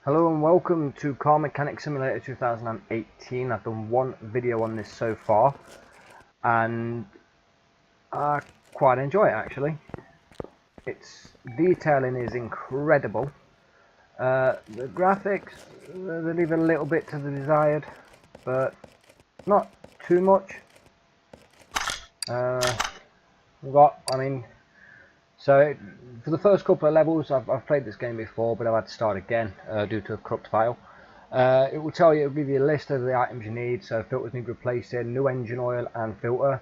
Hello and welcome to Car Mechanic Simulator 2018. I've done one video on this so far and I quite enjoy it actually. Its detailing is incredible. The graphics, they leave a little bit to the desired, but not too much. So for the first couple of levels, I've played this game before, but I've had to start again due to a corrupt file. It will tell you, it'll give you a list of the items you need. So filters need replacing, new engine oil and filter.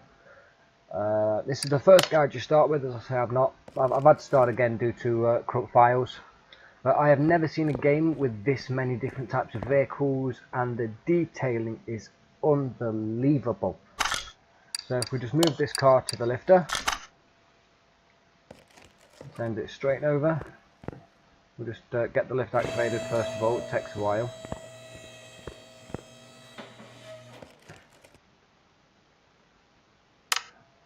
This is the first guide you start with. As I say, I've had to start again due to corrupt files. But I have never seen a game with this many different types of vehicles, and the detailing is unbelievable. So if we just move this car to the lifter, send it straight over. We'll just get the lift activated first of all. It takes a while.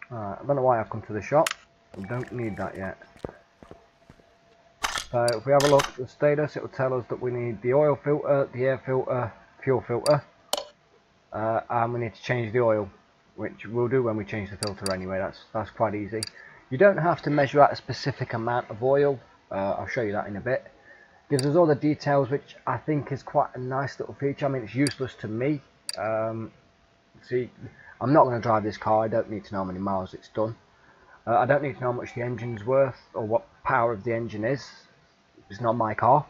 I don't know why I've come to the shop. We don't need that yet. So if we have a look at the status, it will tell us that we need the oil filter, the air filter, fuel filter, and we need to change the oil, which we'll do when we change the filter anyway. That's quite easy. You don't have to measure out a specific amount of oil. I'll show you that in a bit. Gives us all the details, which I think is quite a nice little feature. I mean, it's useless to me. See, I'm not going to drive this car. I don't need to know how many miles it's done. I don't need to know how much the engine's worth or what power of the engine is. It's not my car.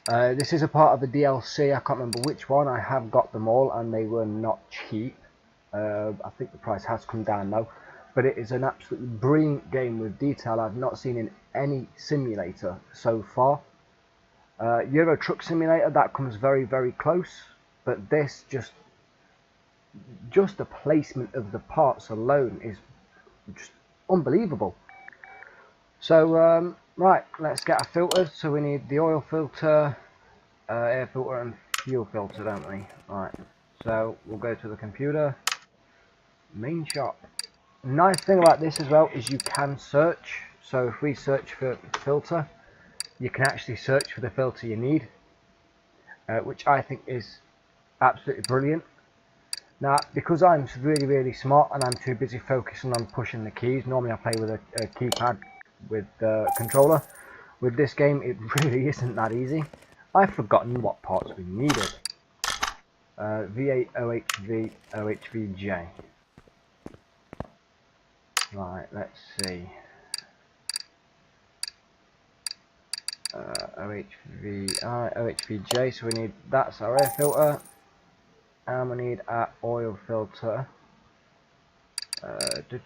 This is a part of the DLC. I can't remember which one. I have got them all and they were not cheap. I think the price has come down though. But it is an absolutely brilliant game with detail I've not seen in any simulator so far. Euro Truck Simulator, that comes very, very close. But this, just the placement of the parts alone is just unbelievable. So, right, let's get our filters. So we need the oil filter, air filter and fuel filter, don't we? Right, so we'll go to the computer, main shop. Nice thing about this as well is you can search. So if we search for filter, you can actually search for the filter you need, which I think is absolutely brilliant. Now, because I'm really, really smart and I'm too busy focusing on pushing the keys, normally I play with a keypad with the controller. With this game, it really isn't that easy. I've forgotten what parts we needed. V8, OHV, OHVJ. Right, let's see. OHVI, OHVJ, so we need, that's our air filter. And we need our oil filter. V8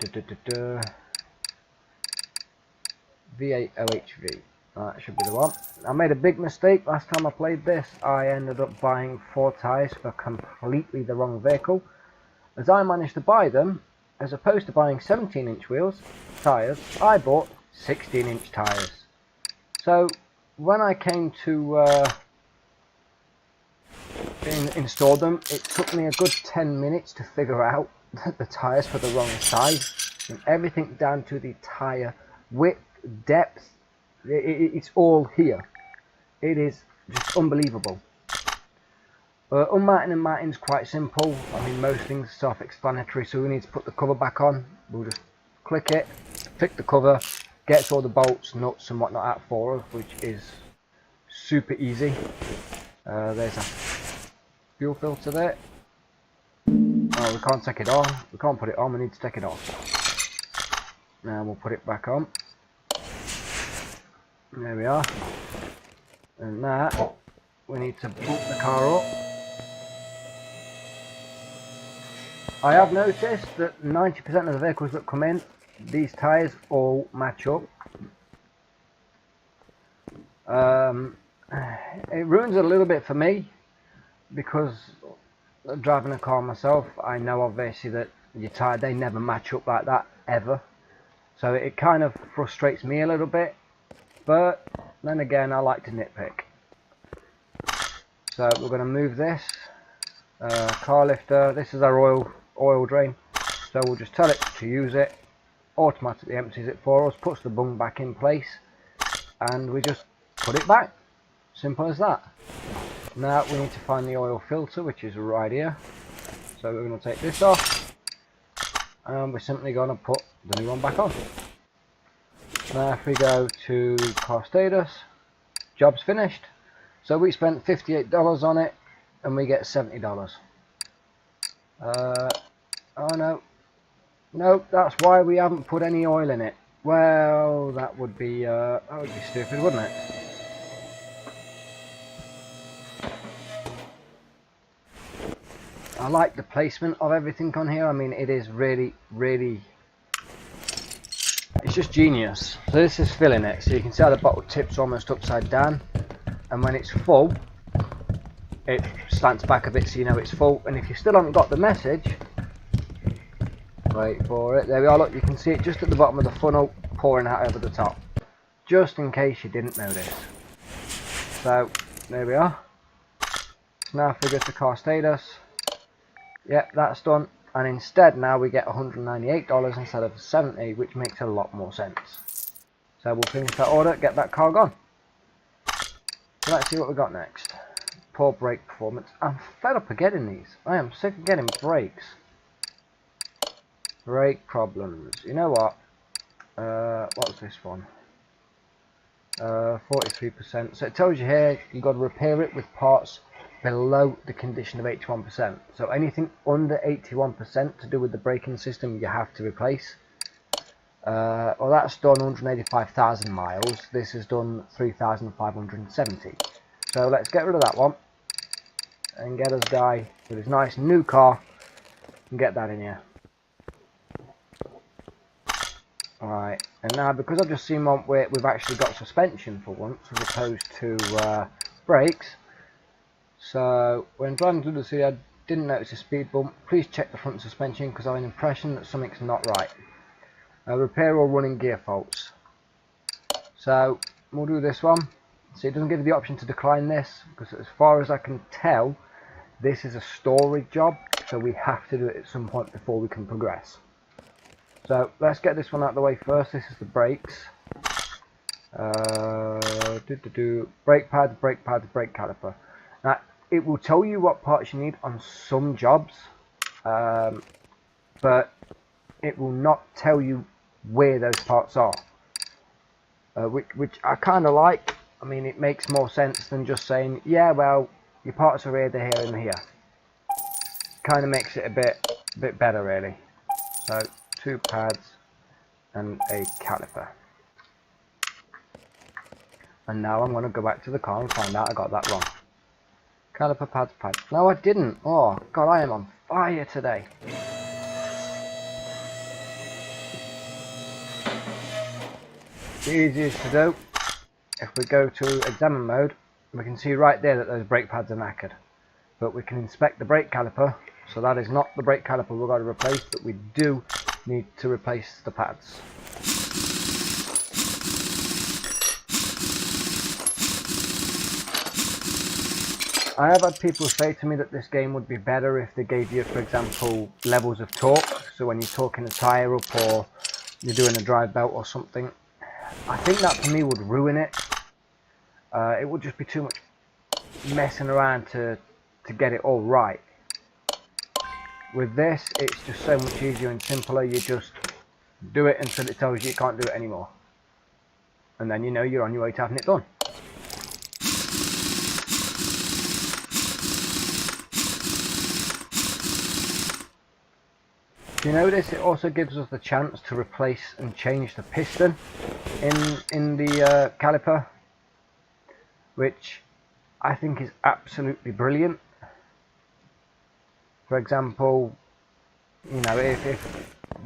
OHV. That should be the one. I made a big mistake last time I played this. I ended up buying 4 tyres for completely the wrong vehicle, as I managed to buy them, as opposed to buying 17-inch wheels tyres, I bought 16-inch tyres. So when I came to install them, it took me a good 10 minutes to figure out that the tyres were the wrong size, and everything down to the tyre width, depth, it's all here. It is just unbelievable. Unmounting and mounting is quite simple. I mean, most things are self-explanatory. So we need to put the cover back on. We'll just click it, pick the cover, gets all the bolts, nuts and whatnot out for us, which is super easy. There's a fuel filter there. Oh, we can't take it on. We can't put it on. We need to take it off. Now we'll put it back on. There we are. And now we need to boot the car up. I have noticed that 90% of the vehicles that come in, these tyres all match up. It ruins it a little bit for me, because driving a car myself, I know obviously that your tyre, they never match up like that ever. So it kind of frustrates me a little bit, but then again, I like to nitpick. So we're going to move this car lifter. This is our oil drain, so we'll just tell it to use it. Automatically empties it for us, puts the bung back in place, and we just put it back. Simple as that. Now we need to find the oil filter, which is right here. So we're going to take this off, and we're simply going to put the new one back on. Now if we go to car status, job's finished. So we spent $58 on it, and we get $70. Oh no, that's why we haven't put any oil in it. Well, that would be stupid, wouldn't it? I like the placement of everything on here. I mean, it is really, it's just genius. So this is filling it, so you can see how the bottle tips almost upside down, and when it's full, it slants back a bit so you know it's full. And if you still haven't got the message, wait for it. There we are. Look, you can see it just at the bottom of the funnel, pouring out over the top. Just in case you didn't notice. So there we are. Now if we go to car status. Yep, that's done, and instead now we get $198 instead of $70, which makes a lot more sense. So we'll finish that order, get that car gone. So let's see what we got next. Poor brake performance. I'm fed up of getting these. I am sick of getting brakes. Brake problems. You know what? What was this one? 43%. So it tells you here you've got to repair it with parts below the condition of 81%. So anything under 81% to do with the braking system you have to replace. Well, that's done 185,000 miles. This has done 3,570. So let's get rid of that one and get us guy with his nice new car and get that in here. Alright, and now because I've just seen one where we've actually got suspension for once as opposed to brakes. So when driving through the city, I didn't notice a speed bump. Please check the front suspension because I have an impression that something's not right. Repair or running gear faults. So we'll do this one. So it doesn't give you the option to decline this because as far as I can tell, this is a storage job. So we have to do it at some point before we can progress. So let's get this one out of the way first. This is the brakes. Brake pads, brake caliper. Now, it will tell you what parts you need on some jobs, but it will not tell you where those parts are, which I kind of like. I mean, it makes more sense than just saying, yeah, well, your parts are here, they're here, and here. Kind of makes it a bit better, really. So, 2 pads and a caliper. And now I'm going to go back to the car and find out I got that wrong. Caliper pads. No, I didn't. Oh, God, I am on fire today. The easiest to do, if we go to examine mode, we can see right there that those brake pads are knackered. But we can inspect the brake caliper, so that is not the brake caliper we've got to replace, but we do need to replace the pads. I have had people say to me that this game would be better if they gave you, for example, levels of torque. So when you're torquing a tyre up or you're doing a drive belt or something. I think that for me would ruin it. It would just be too much messing around to get it all right. With this, it's just so much easier and simpler. You just do it until it tells you you can't do it anymore. And then you know you're on your way to having it done. You notice it also gives us the chance to replace and change the piston in the caliper, which I think is absolutely brilliant. For example, you know, if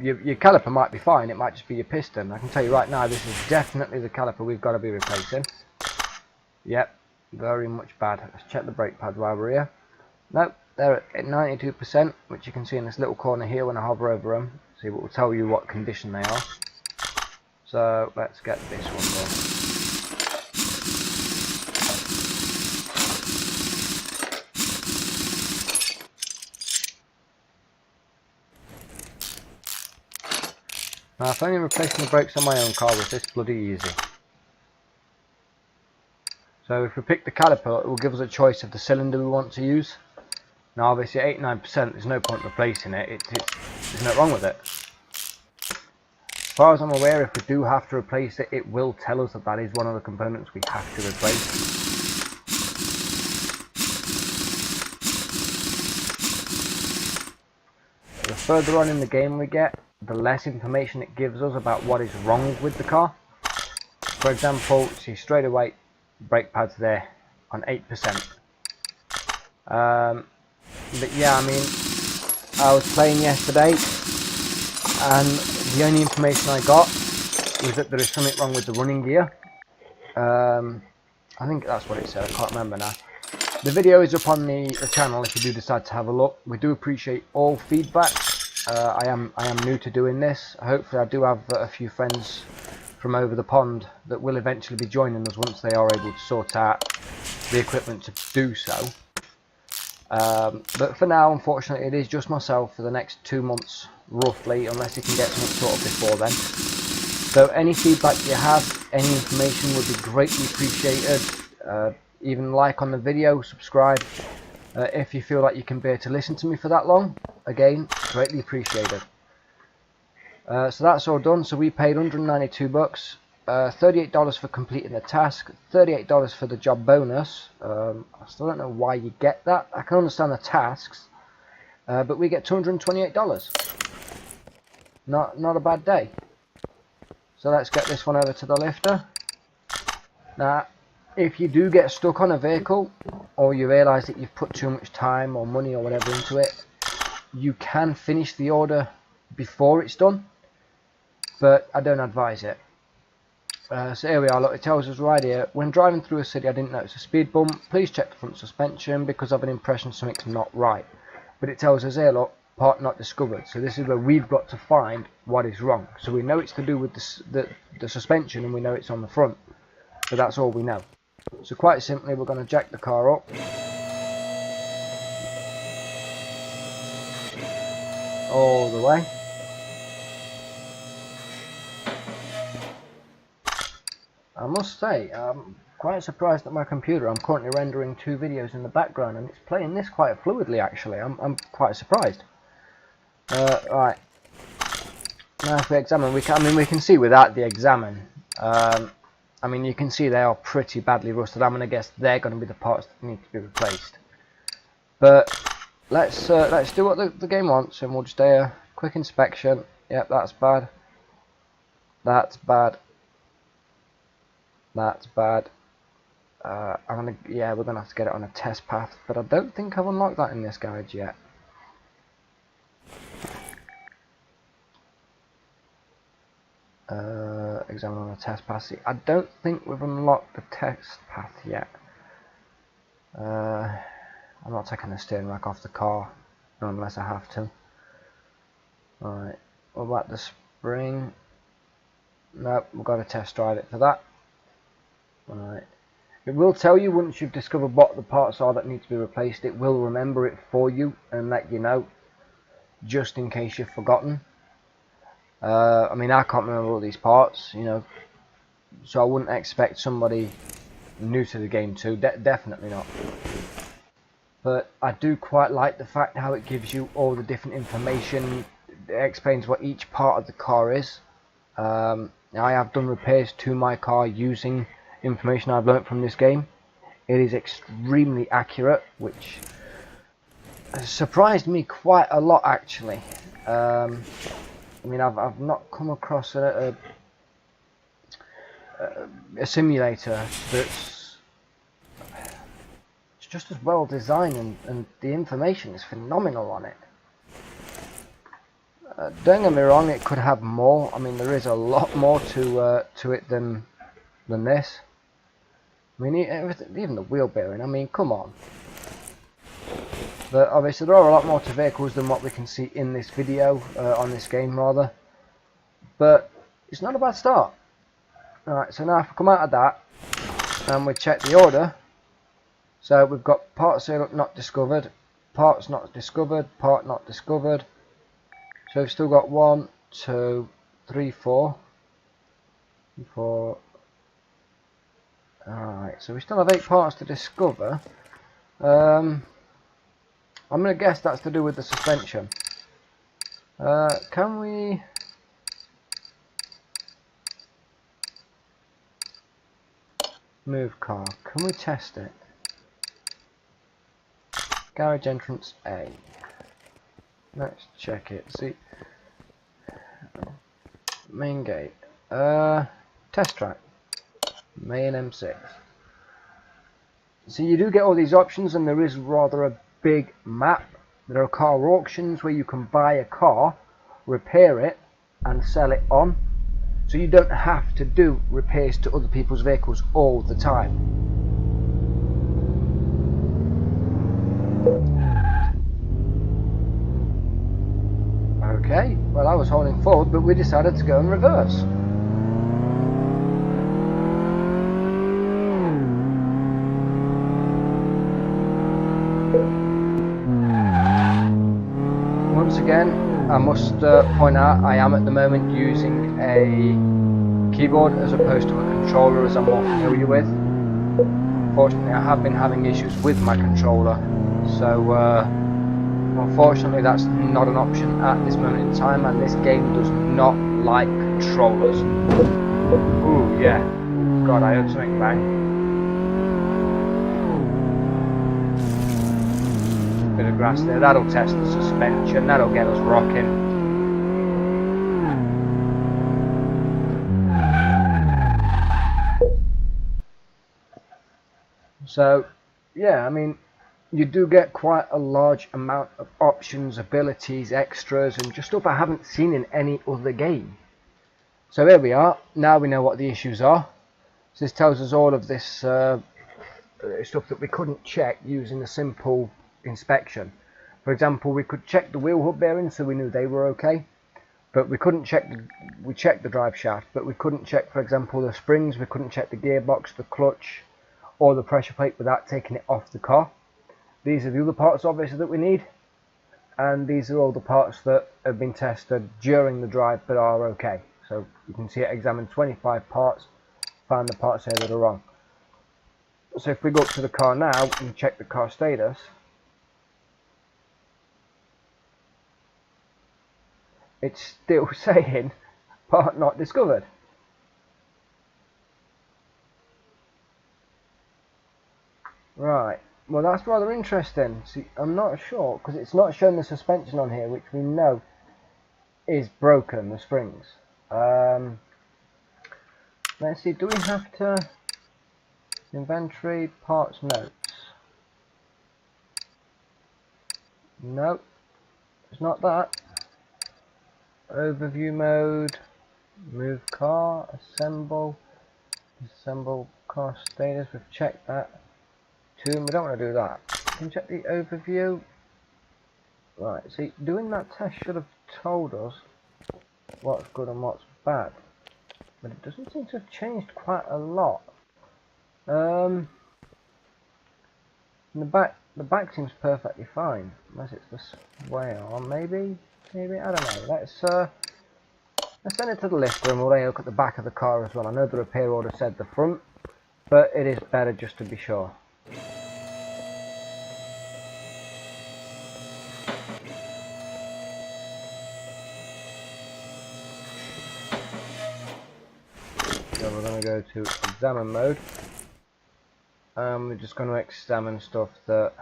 your caliper might be fine, it might just be your piston. I can tell you right now, this is definitely the caliper we've got to be replacing. Yep, very much bad. Let's check the brake pads while we're here. Nope. They're at 92%, which you can see in this little corner here when I hover over them. See, what will tell you what condition they are. So let's get this one done. Now, if only replacing the brakes on my own car was this bloody easy. So if we pick the caliper, it will give us a choice of the cylinder we want to use. Now obviously 89%, there's no point replacing it, there's nothing wrong with it. As far as I'm aware, if we do have to replace it, it will tell us that that is one of the components we have to replace. The further on in the game we get, the less information it gives us about what is wrong with the car. For example, see straight away, brake pads there on 8%. But yeah, I mean, I was playing yesterday and the only information I got was that there is something wrong with the running gear. I think that's what it said, I can't remember now. The video is up on the channel if you do decide to have a look. We do appreciate all feedback. I am new to doing this. Hopefully I do have a few friends from over the pond that will eventually be joining us once they are able to sort out the equipment to do so. But for now, unfortunately, it is just myself for the next 2 months, roughly, unless you can get something sorted before then. So any feedback you have, any information would be greatly appreciated. Even like on the video, subscribe. If you feel like you can bear to listen to me for that long, again, greatly appreciated. So that's all done. So we paid 192 bucks. $38 for completing the task, $38 for the job bonus. I still don't know why you get that. I can understand the tasks, but we get $228. Not a bad day. So let's get this one over to the lifter. Now, if you do get stuck on a vehicle, or you realise that you've put too much time or money or whatever into it, you can finish the order before it's done, but I don't advise it. So here we are, look, it tells us right here, when driving through a city I didn't notice a speed bump, please check the front suspension because I have an impression something's not right. But it tells us here, look, part not discovered. So this is where we've got to find what is wrong. So we know it's to do with the suspension, and we know it's on the front. So that's all we know. So quite simply, we're going to jack the car up. All the way. I must say, I'm quite surprised at my computer. I'm currently rendering 2 videos in the background and it's playing this quite fluidly actually. I'm quite surprised. Right. Now if we examine, we can see without the examine. I mean you can see they are pretty badly rusted. I'm going to guess they're going to be the parts that need to be replaced. But let's do what the game wants and we'll just do a quick inspection. Yep, that's bad. That's bad. That's bad. We're gonna have to get it on a test path, but I don't think I've unlocked that in this garage yet. Examine on a test path. See, I don't think we've unlocked the test path yet. I'm not taking the steering rack off the car unless I have to. Alright, what about the spring? Nope, we've got to test drive it for that. Alright. It will tell you once you've discovered what the parts are that need to be replaced. It will remember it for you and let you know, just in case you've forgotten. I mean, I can't remember all these parts, you know, so I wouldn't expect somebody new to the game to. Definitely not. But I do quite like the fact how it gives you all the different information. It explains what each part of the car is. I have done repairs to my car using information I've learnt from this game. It is extremely accurate, which has surprised me quite a lot actually. I mean, I've not come across a simulator that's just as well designed, and the information is phenomenal on it. Don't get me wrong, it could have more. I mean, there is a lot more to it than this. I mean, even the wheel bearing, I mean, come on. But obviously there are a lot more to vehicles than what we can see in this video, on this game rather. But it's not a bad start. Alright, so now if we come out of that and we check the order. So we've got parts here not discovered, parts not discovered, part not discovered. So we've still got 1, 2, 3, 4. Alright, so we still have 8 parts to discover. I'm going to guess that's to do with the suspension. Can we... Move car. Can we test it? Garage entrance A. Let's check it. See. Main gate. Test track. Main M6. So you do get all these options, and there is rather a big map. There are car auctions where you can buy a car, repair it, and sell it on. So you don't have to do repairs to other people's vehicles all the time. Okay, well I was holding forward, but we decided to go in reverse. Once again, I must point out I am at the moment using a keyboard as opposed to a controller, as I'm more familiar with. Unfortunately, I have been having issues with my controller, so unfortunately that's not an option at this moment in time, and this game does not like controllers. Ooh, yeah. God, I heard something bang. Bit of grass there, that'll test the suspension, that'll get us rocking. So, yeah, I mean, you do get quite a large amount of options, abilities, extras, and just stuff I haven't seen in any other game. So here we are, now we know what the issues are. So this tells us all of this stuff that we couldn't check using a simple inspection. For example, we could check the wheel hub bearings, so we knew they were okay, but we couldn't check we checked the drive shaft, but we couldn't check, for example, the springs, we couldn't check the gearbox, the clutch, or the pressure plate without taking it off the car. These are the other parts obviously that we need, and these are all the parts that have been tested during the drive but are okay. So you can see it examined 25 parts, found the parts here that are wrong. So if we go up to the car now and check the car status, it's still saying part not discovered. Right, well that's rather interesting. See, I'm not sure, because it's not showing the suspension on here, which we know is broken, the springs. Let's see, do we have to... Inventory, parts, notes. No, it's not that. Overview mode, move car, assemble car status, we've checked that. We don't want to do that. Can you check the overview? Right, see, doing that test should have told us what's good and what's bad, but it doesn't seem to have changed quite a lot. The back seems perfectly fine, unless it's the sway arm, maybe, I don't know. Let's send it to the lifter and we'll look at the back of the car as well. I know the repair order said the front, but it is better just to be sure. So we're going to go to examine mode. We're just going to examine stuff that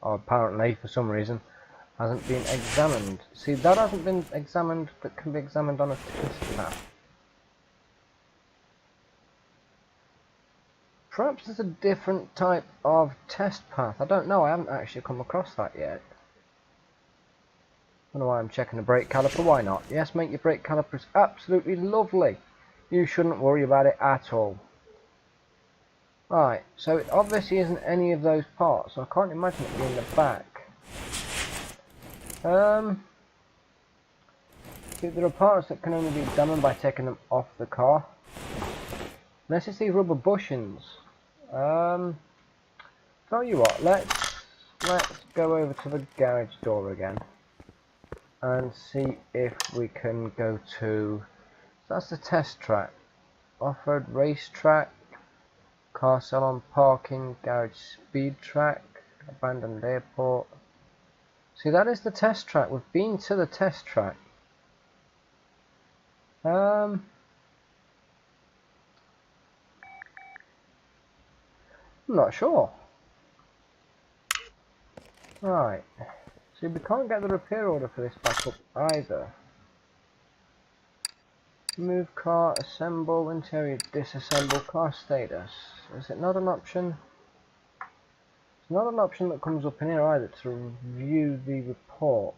apparently, for some reason, hasn't been examined. See, that hasn't been examined, that can be examined on a test map. Perhaps there's a different type of test path. I don't know, I haven't actually come across that yet. I don't know why I'm checking the brake caliper, why not? Yes, mate, your brake caliper is absolutely lovely. You shouldn't worry about it at all. Right, so it obviously isn't any of those parts, so I can't imagine it being the back. See, there are parts that can only be examined by taking them off the car. Let's just see rubber bushings. Tell you what, let's go over to the garage door again and see if we can go to... That's the test track. Off-road racetrack. car salon, parking, garage, speed track, abandoned airport. See, that is the test track. We've been to the test track. I'm not sure. Right. See, we can't get the repair order for this back up either. Move car, assemble, interior, disassemble, car status. Is it not an option? It's not an option that comes up in here either to review the report.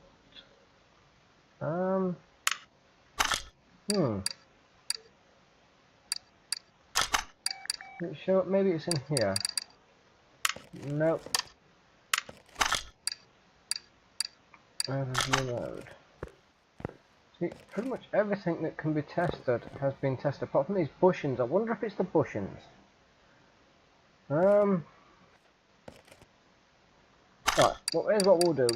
Sure, maybe it's in here. Nope. Overview mode. See, pretty much everything that can be tested has been tested, apart from these bushings. I wonder if it's the bushings. Right. Well, here's what we'll do.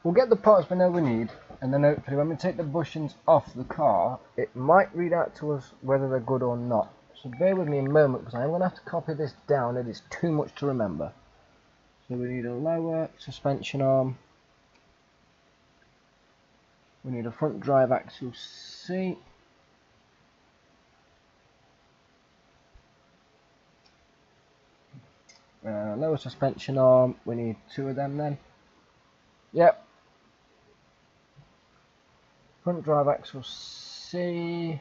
We'll get the parts we know we need, and then hopefully when we take the bushings off the car, it might read out to us whether they're good or not. So bear with me a moment, because I'm going to have to copy this down. It is too much to remember. So we need a lower suspension arm. We need a front drive axle seat. Lower suspension arm. We need 2 of them then. Yep. Front drive axle C.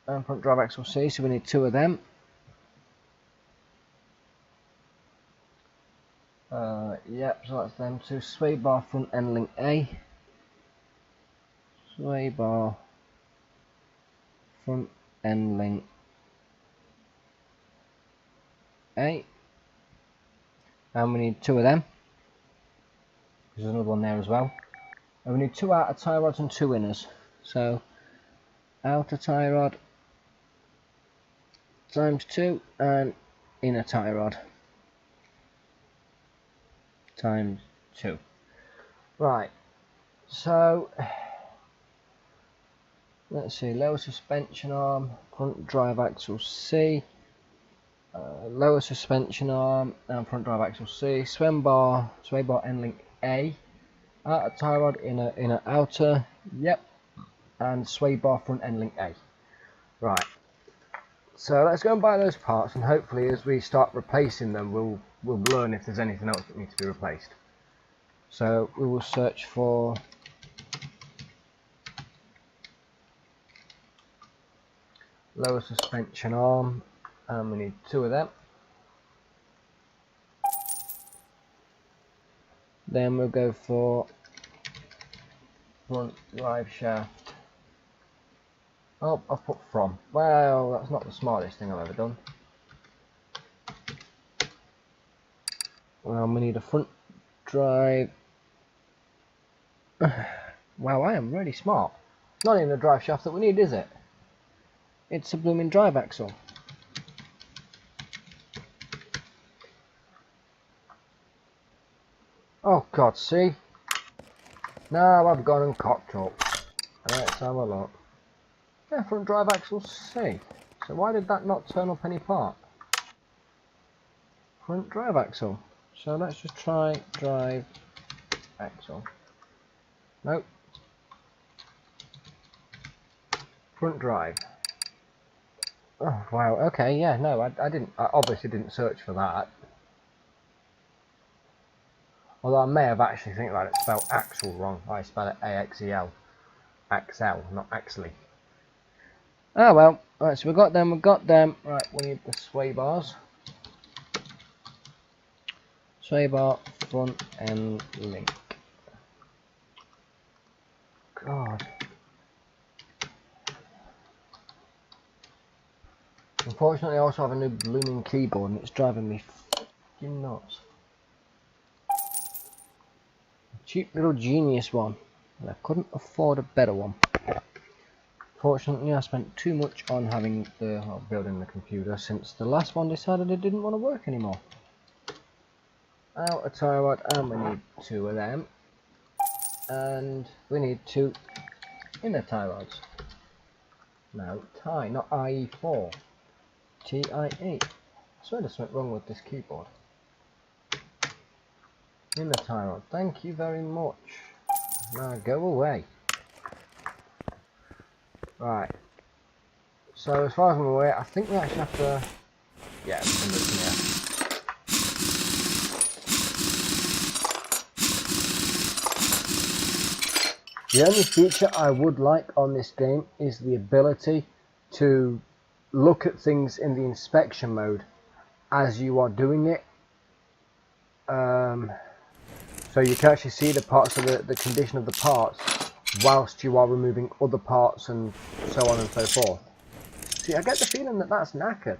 And front drive axle C, so we need 2 of them. Yep, so that's them 2. Sway bar front end link A. Sway bar front end link A. And we need 2 of them. There's another one there as well. And we need 2 outer tie rods and 2 inners. So outer tie rod times 2 and inner tie rod times 2. Right, so let's see, lower suspension arm, front drive axle C, lower suspension arm and front drive axle C, sway bar end link A, outer tie rod, inner outer, yep, and sway bar front end link A. Right, so let's go and buy those parts, and hopefully as we start replacing them we'll learn if there's anything else that needs to be replaced. So we will search for lower suspension arm, and we need 2 of them. Then we'll go for front drive shaft. Oh, I've put from. Well, that's not the smartest thing I've ever done. Well, we need a front drive. Wow, I am really smart. It's not even a drive shaft that we need, is it? It's a blooming drive axle. Oh God, see? Now I've gone and cocked up. Let's have a look. Yeah, front drive axle C. So why did that not turn up any part? Front drive axle. So let's just try drive axle. Nope. Front drive. Oh wow, okay, yeah, no, I obviously didn't search for that. Although I may have actually think that it spelled axle wrong. I spell it A-X-E-L. Axel, not Axley. Oh well, right, so we've got them. Right, we need the sway bars. Sway bar front end link. God. Unfortunately, I also have a new blooming keyboard and it's driving me f***ing nuts. A cheap little Genius one, and I couldn't afford a better one. Fortunately, I spent too much on having building the computer since the last one decided it didn't want to work anymore. Outer tie rod, and we need 2 of them, and we need 2 inner tie rods. No, tie, not IE4. TIE. I swear there's something wrong with this keyboard. In the tie rod. Thank you very much. Now go away. Right. So as far as I'm aware, I think we actually have to... Yeah, we can do it from here. The only feature I would like on this game is the ability to look at things in the inspection mode as you are doing it. So you can actually see the parts of the condition of the parts whilst you are removing other parts and so on and so forth. See, I get the feeling that that's knackered.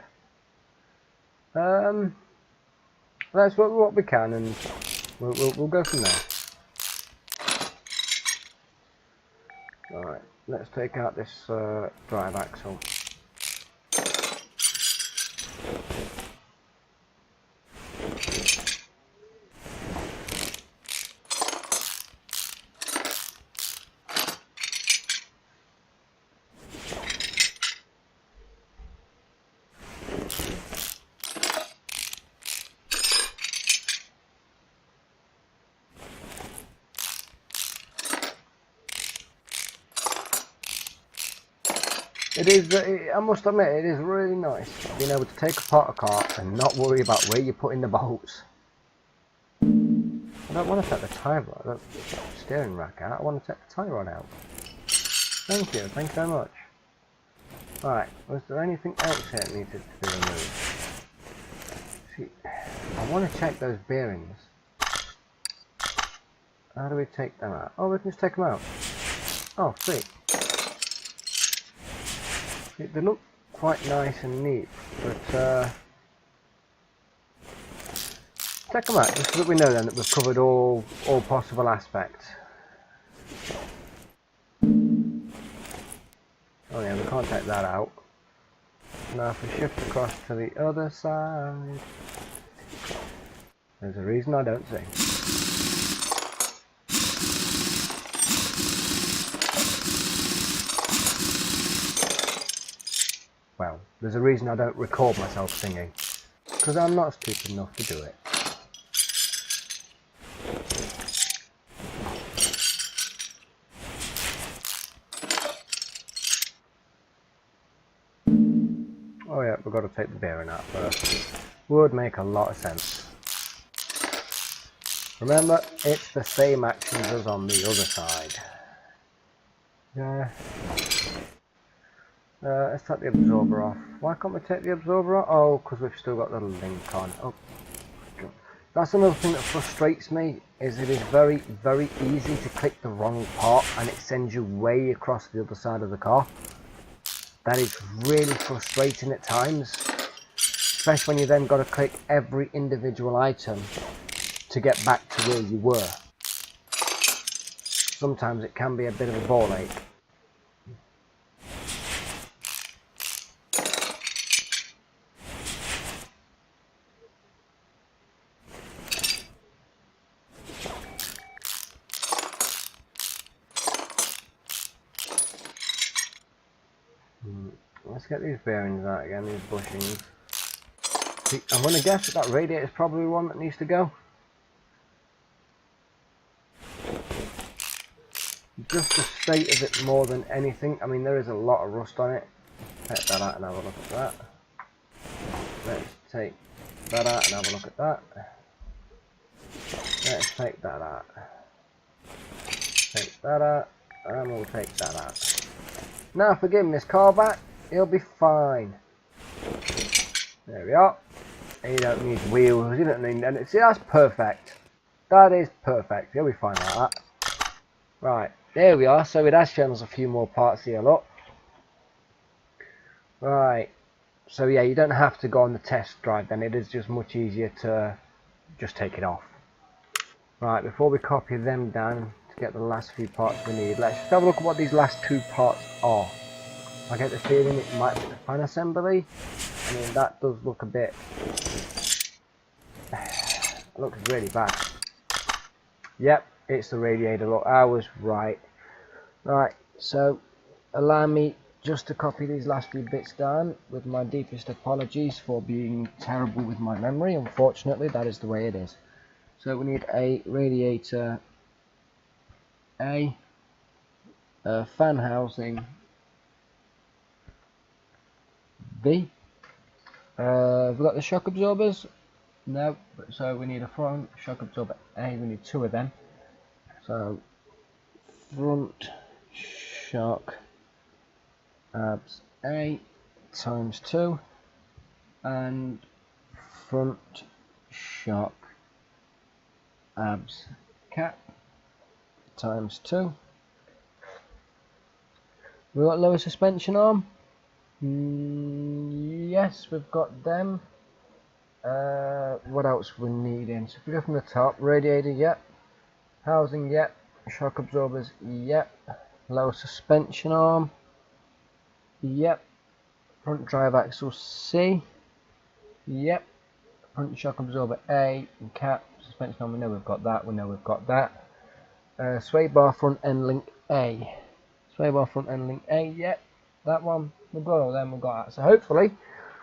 Let's work with what we can and we'll go from there. Alright, let's take out this drive axle. It is, I must admit, it is really nice being able to take apart a car and not worry about where you're putting the bolts. I don't want to take the tyre rod, the steering rack out, I want to take the tyre rod out. Thank you very much. Right, was there anything else here that needed to be removed? See, I want to check those bearings. How do we take them out? Oh, we can just take them out. Oh, sweet. They look quite nice and neat, but check them out just so that we know then that we've covered all possible aspects. Oh yeah, we can't take that out. Now if we shift across to the other side, there's a reason I don't see. Well, there's a reason I don't record myself singing, because I'm not stupid enough to do it. Oh yeah, we've got to take the bearing out first. Would make a lot of sense. Remember, it's the same actions as on the other side. Yeah. Let's take the absorber off. Why can't we take the absorber off? Oh, because we've still got the link on. Oh, God. That's another thing that frustrates me, is it is very, very easy to click the wrong part and it sends you way across the other side of the car. That is really frustrating at times, especially when you then got to click every individual item to get back to where you were. Sometimes it can be a bit of a ball ache. Let's get these bearings out again, these bushings. See, I'm going to guess that radiator is probably one that needs to go. Just the state of it more than anything. I mean, there is a lot of rust on it. Take that out and have a look at that. Let's take that out and have a look at that. Let's take that out. Take that out, and we'll take that out. Now if we give him this car back, he'll be fine. There we are. You don't need wheels, you don't need anything. See, that's perfect. That is perfect. He'll be fine like that. Right, there we are. So it has shown us a few more parts here, look. Right. So yeah, you don't have to go on the test drive then. It is just much easier to just take it off. Right, before we copy them down to get the last few parts we need, let's just have a look at what these last two parts are. I get the feeling it might be the fan assembly. I mean, that does look a bit... it looks really bad. Yep, it's the radiator. Look, I was right. Right, so allow me just to copy these last few bits down, with my deepest apologies for being terrible with my memory. Unfortunately, that is the way it is. So we need a radiator A, fan housing B. Have we got the shock absorbers? No, so we need a front shock absorber A, we need 2 of them. So front shock abs A times 2 and front shock abs cap times 2. We got lower suspension arm. Yes, we've got them. What else we're needing? So if we go from the top, radiator, yep. Housing, yep. Shock absorbers, yep. Lower suspension arm, yep. Front drive axle C, yep. Front shock absorber A and cap. Suspension arm, we know we've got that. We know we've got that. Sway bar front end link A. Sway bar front end link A, yep. That one. We've got all them. We've got that. So hopefully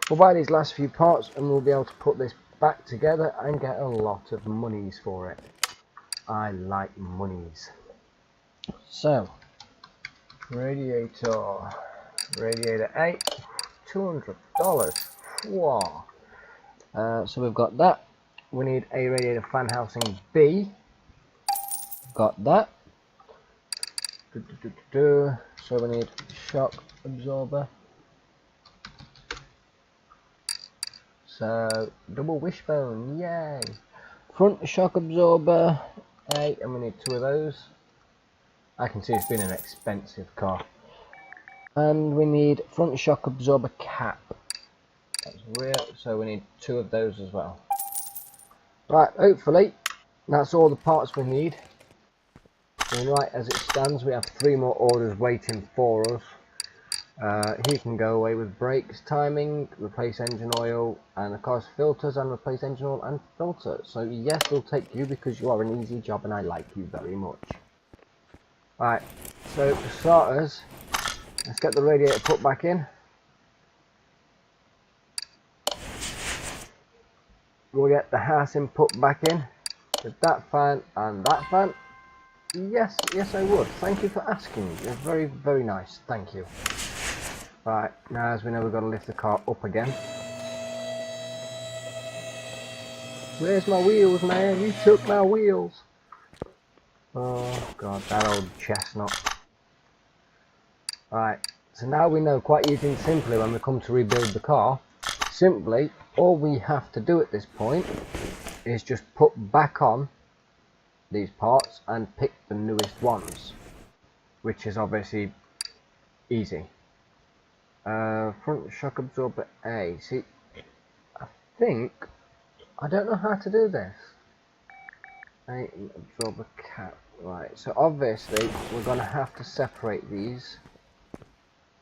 we'll buy these last few parts and we'll be able to put this back together and get a lot of monies for it. I like monies. So, radiator A, $200. Wow. So we've got that. We need a radiator fan housing B. Got that. So we need shock absorber. So double wishbone, yay! Front shock absorber A, and we need 2 of those. I can see it's been an expensive car. And we need front shock absorber cap. That's real, so we need 2 of those as well. Right, hopefully that's all the parts we need. And right as it stands, we have 3 more orders waiting for us. He can go away with brakes, timing, replace engine oil, and of course filters, and replace engine oil and filter. So yes, we'll take you because you are an easy job and I like you very much. Right, so for starters, let's get the radiator put back in. We'll get the housing put back in with that fan and that fan. Yes, I would. Thank you for asking. You're very, very nice. Thank you. Right, now as we know, we've got to lift the car up again. Where's my wheels, man? You took my wheels. Oh god, that old chestnut. Right, so now we know quite easy and simply when we come to rebuild the car, simply all we have to do at this point is just put back on these parts and pick the newest ones, which is obviously easy. Front shock absorber A. See, I don't know how to do this. A absorber cap. Right, so obviously we're going to have to separate these.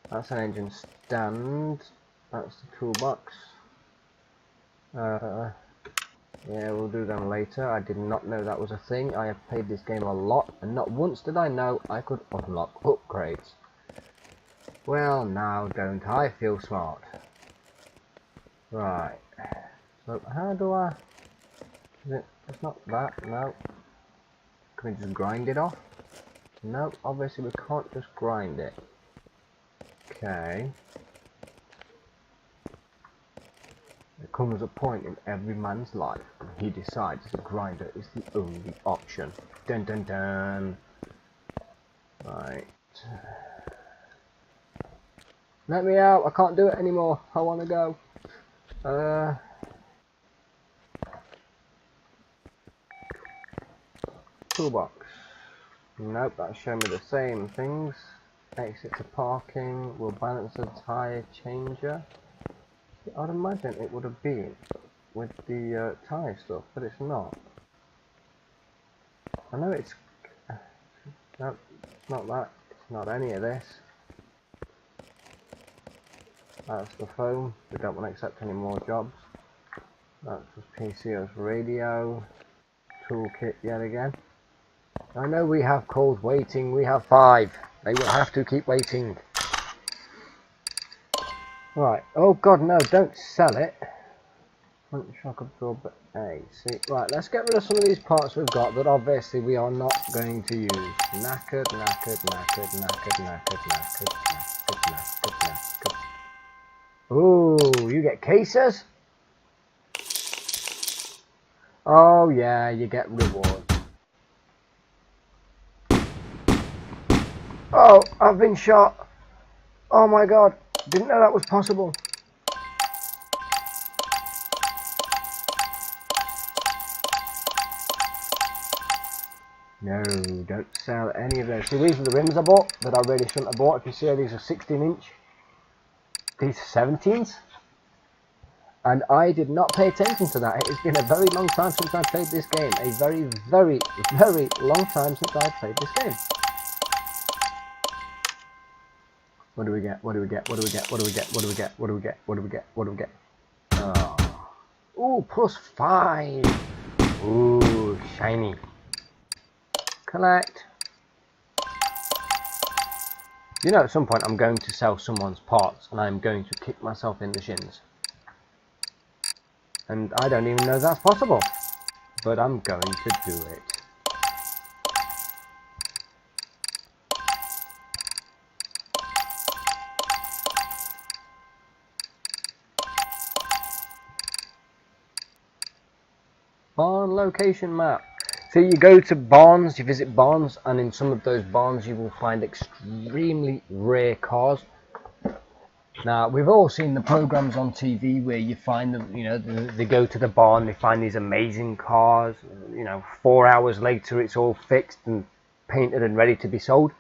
That's an engine stand. That's the toolbox. Yeah, we'll do them later. I did not know that was a thing. I have played this game a lot, and not once did I know I could unlock upgrades. Well, now don't I feel smart? Right. So how do I? It's not that. No. Can we just grind it off? No. Obviously we can't just grind it. Okay. There comes a point in every man's life when he decides the grinder is the only option. Dun dun dun. Right. Let me out, I can't do it anymore. I want to go. Toolbox. Nope, that's showing me the same things. Exit to parking. Will balance the tyre changer. I'd imagine it would have been with the tyre stuff, but it's not. I know it's... No, it's not that. It's not any of this. That's the phone. We don't want to accept any more jobs. That's just PCO's radio. Toolkit yet again. I know we have calls waiting. We have 5. They will have to keep waiting. Right. Oh God, no! Don't sell it. Front shock absorber A. See, right. Let's get rid of some of these parts we've got that obviously we are not going to use. Knackered, knackered, knackered, knackered, knackered, knackered, knackered, knackered, knackered. Ooh, you get cases? Oh yeah, you get rewards. Oh, I've been shot. Oh my God, didn't know that was possible. No, don't sell any of those. See, these are the rims I bought that I really shouldn't have bought. If you see, these are 16-inch. These are 17s. And I did not pay attention to that. It has been a very long time since I played this game. A very, very, very long time since I played this game. What do we get? What do we get? What do we get? What do we get? What do we get? What do we get? What do we get? What do we get? Oh. Ooh, +5. Ooh, shiny. Collect. You know, at some point I'm going to sell someone's parts and I'm going to kick myself in the shins. And I don't even know if that's possible. But I'm going to do it. Barn location map. So you go to barns, you visit barns, and in some of those barns you will find extremely rare cars. Now, we've all seen the programs on TV where you find them, you know, they go to the barn, they find these amazing cars, you know, 4 hours later it's all fixed and painted and ready to be sold.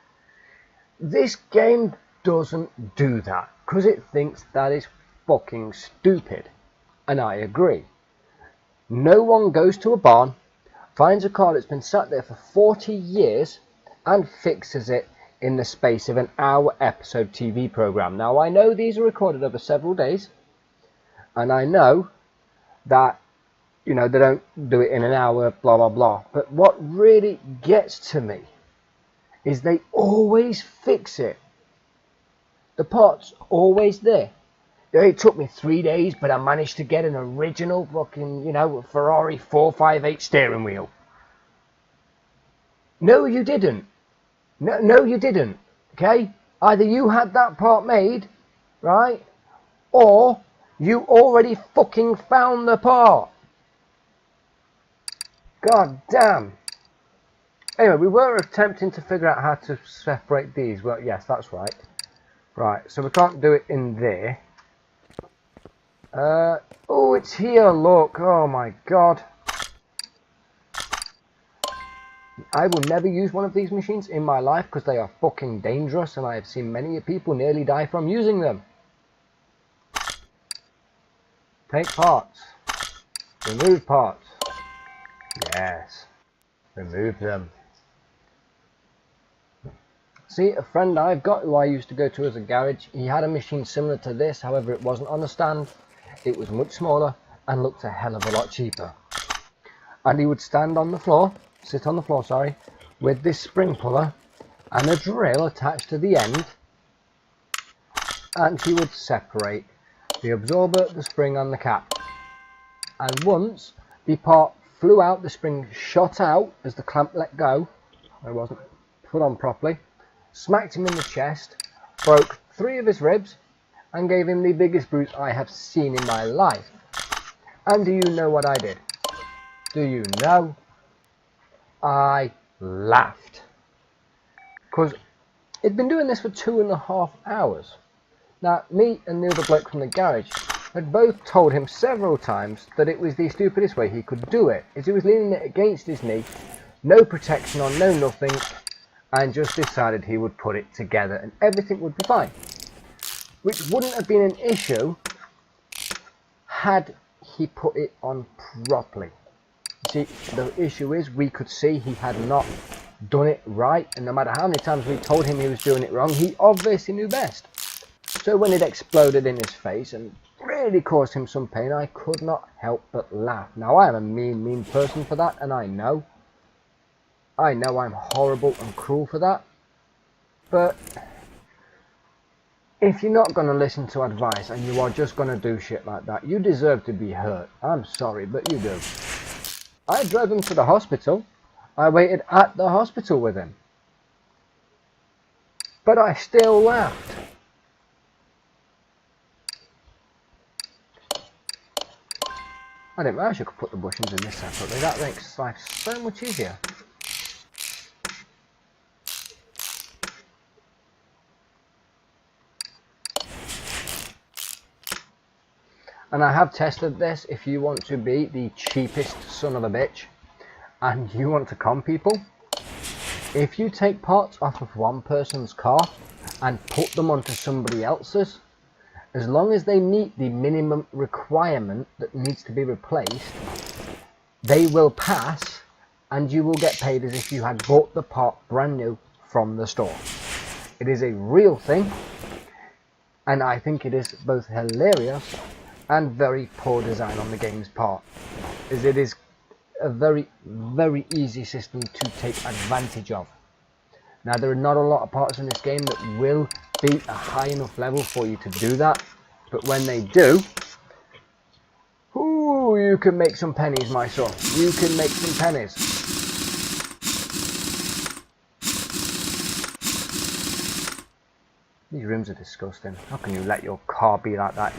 This game doesn't do that, because it thinks that is fucking stupid. And I agree. No one goes to a barn, finds a car that's been sat there for 40 years and fixes it in the space of an hour episode TV program. Now, I know these are recorded over several days, and I know that, you know, they don't do it in an hour, blah blah blah, but what really gets to me is they always fix it. The part's always there. It took me 3 days, but I managed to get an original fucking, you know, Ferrari 458 steering wheel. No, you didn't. No, you didn't. Okay? Either you had that part made, right? Or you already fucking found the part. God damn. Anyway, we were attempting to figure out how to separate these. Well, yes, that's right. Right, so we can't do it in there. Oh, it's here, look. Oh my God. I will never use one of these machines in my life because they are fucking dangerous, and I have seen many people nearly die from using them. Take parts. Remove parts. Yes. Remove them. See, a friend I've got who I used to go to as a garage, he had a machine similar to this, however it wasn't on a stand. It was much smaller and looked a hell of a lot cheaper. And he would stand on the floor, sit on the floor, sorry, with this spring puller and a drill attached to the end, and he would separate the absorber, the spring and the cap. And once the part flew out, the spring shot out as the clamp let go, it wasn't put on properly, smacked him in the chest, broke 3 of his ribs and gave him the biggest bruise I have seen in my life. And do you know what I did? Do you know? I laughed. Because it'd been doing this for 2.5 hours. Now, me and the other bloke from the garage had both told him several times that it was the stupidest way he could do it. Is he was leaning it against his knee, no protection on, no nothing, and just decided he would put it together and everything would be fine. Which wouldn't have been an issue had he put it on properly. See, the issue is we could see he had not done it right, and no matter how many times we told him he was doing it wrong, he obviously knew best. So when it exploded in his face and really caused him some pain, I could not help but laugh. Now, I am a mean person for that, and I know I'm horrible and cruel for that, but If you're not going to listen to advice and you are just going to do shit like that, you deserve to be hurt. I'm sorry, but you do. I drove him to the hospital. I waited at the hospital with him. But I still laughed. I didn't realise you could put the bushings in this separately. That makes life so much easier. And I have tested this. If you want to be the cheapest son of a bitch and you want to con people, if you take parts off of one person's car and put them onto somebody else's, as long as they meet the minimum requirement that needs to be replaced, they will pass and you will get paid as if you had bought the part brand new from the store. It is a real thing, and I think it is both hilarious and very poor design on the game's part, as it is a very, very easy system to take advantage of. Now, there are not a lot of parts in this game that will be a high enough level for you to do that, but when they do, ooh, you can make some pennies, my son. You can make some pennies. These rims are disgusting. How can you let your car be like that?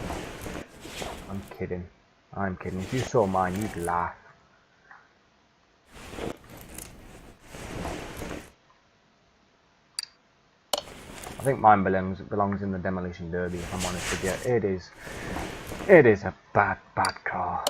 I'm kidding. I'm kidding. If you saw mine, you'd laugh. I think mine belongs in the demolition derby, if I'm honest with you. It is a bad car.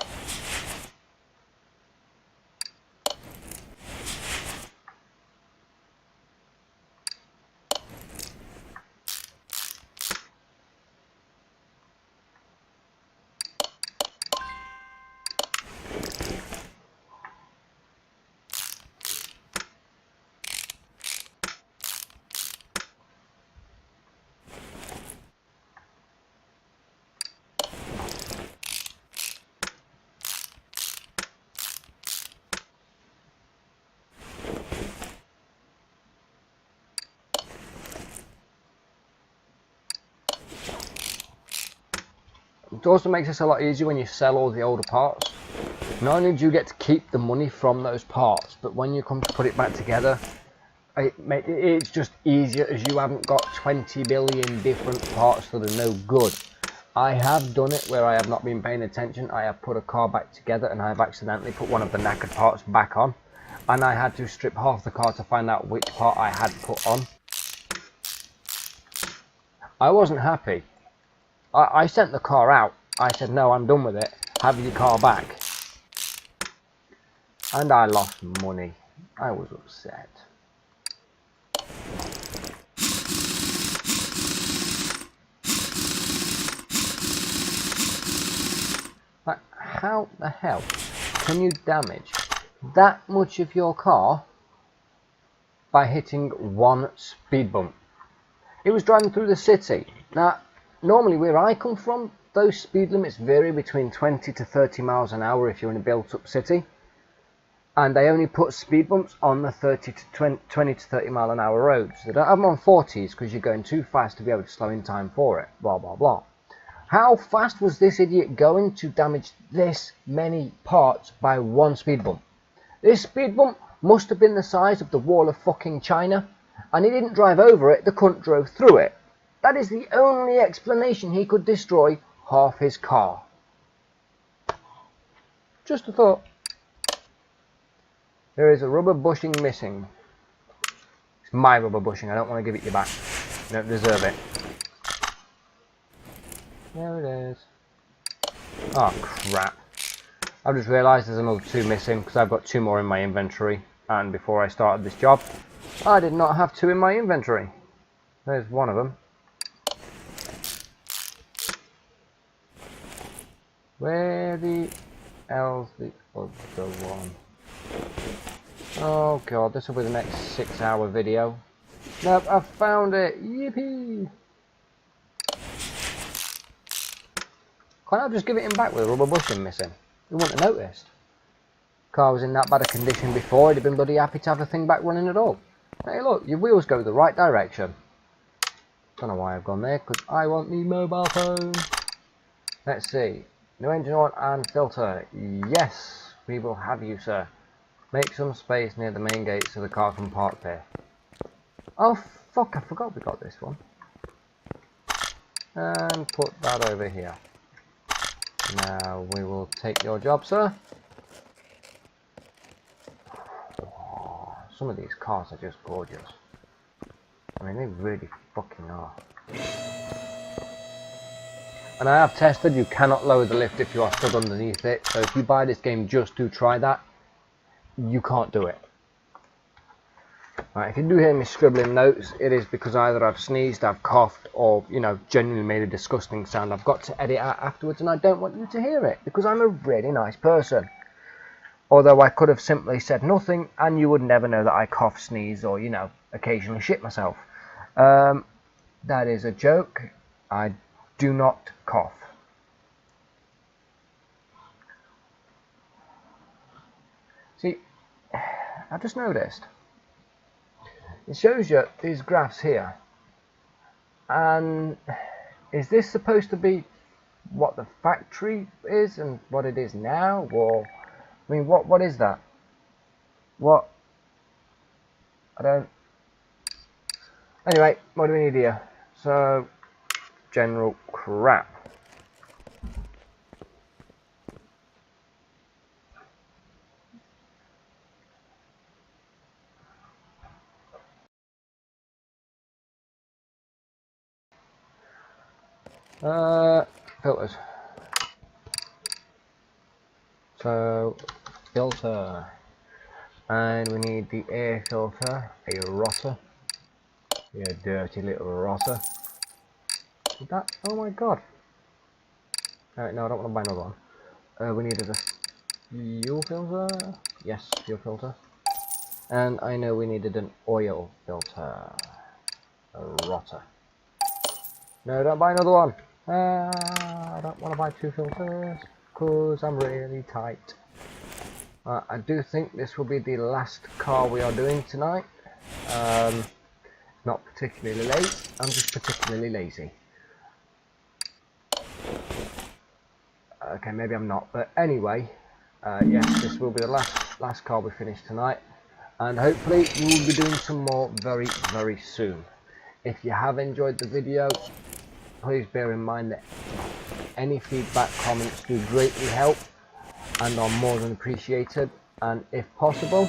It also makes this a lot easier when you sell all the older parts. Not only do you get to keep the money from those parts, but when you come to put it back together, it's just easier, as you haven't got 20 billion different parts that are no good. I have done it where I have not been paying attention. I have put a car back together and I have accidentally put one of the knackered parts back on, and I had to strip half the car to find out which part I had put on. I wasn't happy. I sent the car out. I said, no, I'm done with it. Have your car back. And I lost money. I was upset. Like, how the hell can you damage that much of your car by hitting one speed bump? It was driving through the city. Now, normally where I come from, those speed limits vary between 20 to 30 miles an hour if you're in a built-up city. And they only put speed bumps on the 20 to 30 mile an hour roads. They don't have them on 40s because you're going too fast to be able to slow in time for it. Blah, blah, blah. How fast was this idiot going to damage this many parts by one speed bump? This speed bump must have been the size of the wall of fucking China. And he didn't drive over it, the cunt drove through it. That is the only explanation he could destroy half his car. Just a thought. There is a rubber bushing missing. It's my rubber bushing, I don't want to give it you back. You don't deserve it. There it is. Oh crap. I've just realised there's another 2 missing because I've got 2 more in my inventory. And before I started this job, I did not have 2 in my inventory. There's one of them. Where the hell's the other one? Oh god, this will be the next 6-hour video. Nope, I found it! Yippee! Can't I just give it him back with a rubber bushing missing? You wouldn't have noticed. Car was in that bad a condition before, he'd have been bloody happy to have the thing back running at all. Hey look, your wheels go the right direction. Don't know why I've gone there, because I want the mobile phone. Let's see. New engine oil and filter. Yes, we will have you, sir. Make some space near the main gate so the car can park there. Oh, fuck, I forgot we got this one. And put that over here. Now we will take your job, sir. Oh, some of these cars are just gorgeous. I mean, they really fucking are. And I have tested, you cannot lower the lift if you are stood underneath it. So if you buy this game just to try that, you can't do it. Right, if you do hear me scribbling notes, it is because either I've sneezed, I've coughed, or, you know, genuinely made a disgusting sound I've got to edit out afterwards, and I don't want you to hear it, because I'm a really nice person. Although I could have simply said nothing, and you would never know that I cough, sneeze, or, you know, occasionally shit myself. That is a joke. I do not cough. See, I've just noticed. It shows you these graphs here. And is this supposed to be what the factory is and what it is now? Or, I mean, what is that? What? I don't... Anyway, what do we need here? So, general crap. Filters. So, filter. And we need the air filter, a rotter. You dirty little rotter. Is that? Oh my god. Alright, no, I don't want to buy another one. We needed a fuel filter. Yes, fuel filter. And I know we needed an oil filter. A rotter. No, don't buy another one. I don't want to buy two filters because I'm really tight. I do think this will be the last car we are doing tonight. Not particularly late, I'm just particularly lazy. Okay, maybe I'm not, but anyway, yes, this will be the last car we finish tonight, and hopefully we will be doing some more very, very soon. If you have enjoyed the video, please bear in mind that any feedback, comments do greatly help and are more than appreciated, and if possible,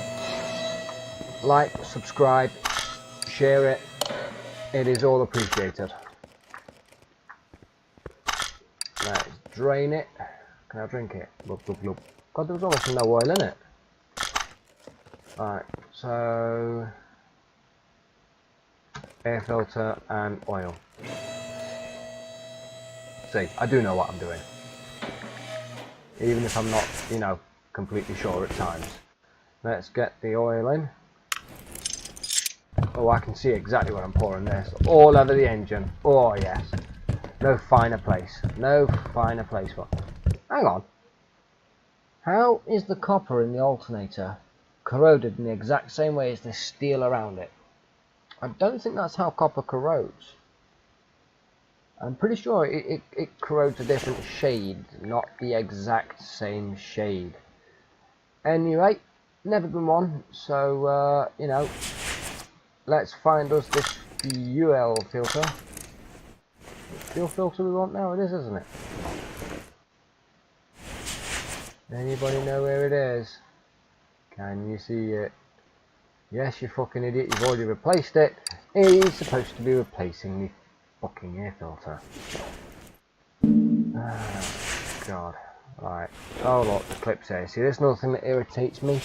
like, subscribe, share it, it is all appreciated. Let's drain it. Can I drink it? Look, look, look. God, there was almost no oil in it. Alright, so air filter and oil. See, I do know what I'm doing. Even if I'm not, you know, completely sure at times. Let's get the oil in. Oh, I can see exactly what I'm pouring there. So all over the engine. Oh, yes. No finer place. No finer place. What? Hang on. How is the copper in the alternator corroded in the exact same way as the steel around it? I don't think that's how copper corrodes. I'm pretty sure it corrodes a different shade, not the exact same shade. Anyway, never been one, so, you know, let's find us this fuel filter. Fuel filter we want now, it is, isn't it? Anybody know where it is? Can you see it? Yes, you fucking idiot, you've already replaced it. It is supposed to be replacing the fucking air filter. Oh, God. Right. Oh, look, the clips here. See, there's another thing that irritates me.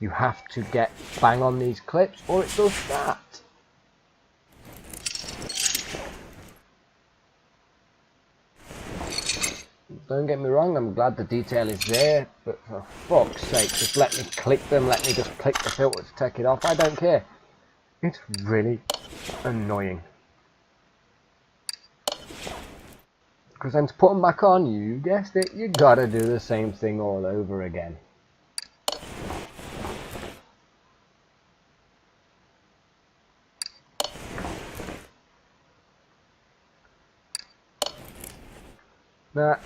You have to get bang on these clips or it does that. Don't get me wrong, I'm glad the detail is there, but for fuck's sake, just let me click them, let me just click the filter to take it off, I don't care. It's really annoying. Because then to put them back on, you guessed it, you gotta do the same thing all over again. Now,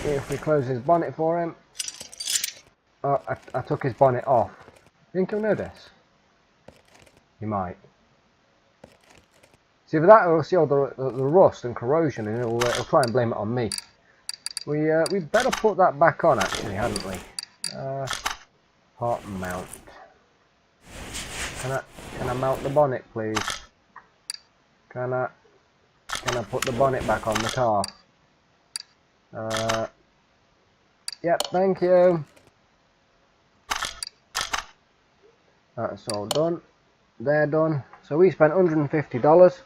if we close his bonnet for him... Oh, I took his bonnet off. Think he'll notice? He might. See, for that he'll see all the rust and corrosion, and he'll try and blame it on me. We better put that back on, actually, hadn't we? Part mount. Can I mount the bonnet, please? Can I put the bonnet back on the car? Yep, thank you. That's all done. They're done. So we spent $150.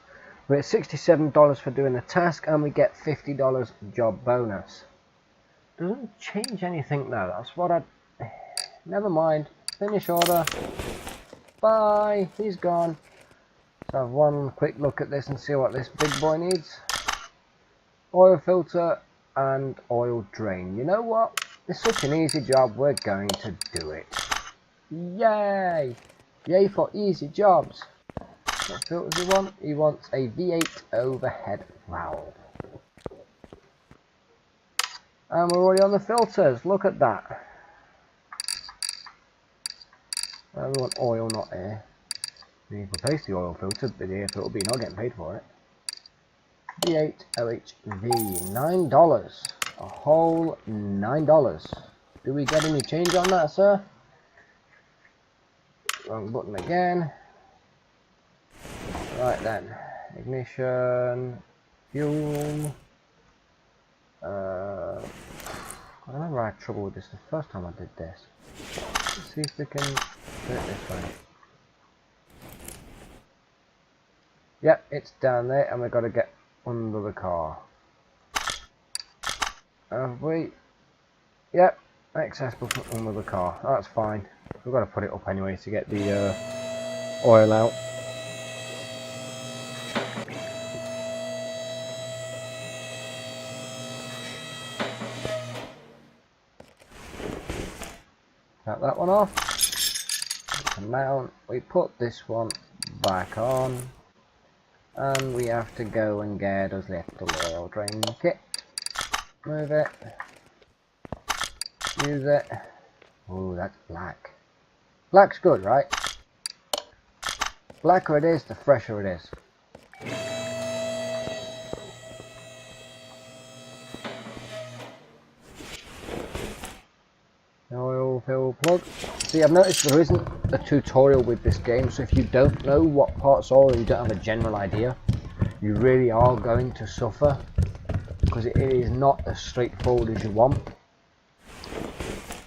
We're at $67 for doing the task, and we get $50 job bonus. Doesn't change anything though. That's what I... Never mind. Finish order. Bye. He's gone. So have one quick look at this and see what this big boy needs. Oil filter and oil drain. You know what? It's such an easy job. We're going to do it. Yay! Yay for easy jobs. What filter does he want? He wants a V8 overhead valve. And we're already on the filters. Look at that. We want oil, not air. We need to replace the oil filter, but the air filter will be not getting paid for it. V8 OHV, $9. A whole $9. Do we get any change on that, sir? Wrong button again. Right then. Ignition. Fuel. I remember I had trouble with this the first time I did this. Let's see if we can do it this way. Yep, it's down there, and we've got to get under the car. Have we? Yep, accessible from under the car. That's fine. We've got to put it up anyway to get the oil out. Cut that one off. Mount. We put this one back on, and we have to go and get us little oil drain kit. Move it. Use it. Oh, that's black. Black's good, right? Blacker it is, the fresher it is. Oil fill plug. See, I've noticed there isn't a tutorial with this game, so if you don't know what parts are and you don't have a general idea, you really are going to suffer, because it is not as straightforward as you want.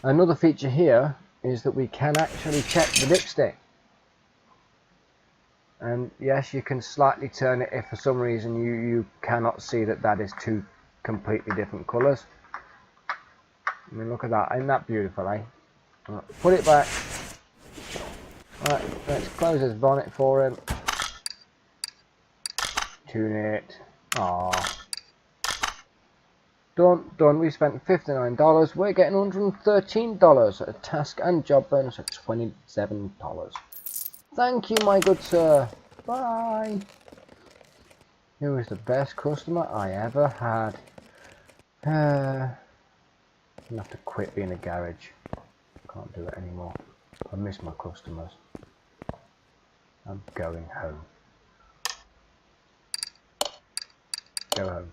Another feature here is that we can actually check the dipstick, and yes, you can slightly turn it if for some reason you cannot see that is two completely different colours. I mean, look at that. Ain't that beautiful, eh? Right, put it back. Right, let's close his bonnet for him. Tune it. Aww. Done. We spent $59. We're getting $113. A task and job bonus of $27. Thank you, my good sir. Bye. You was the best customer I ever had. I'm gonna have to quit being a garage. Can't do it anymore. I miss my customers. I'm going home. Go home.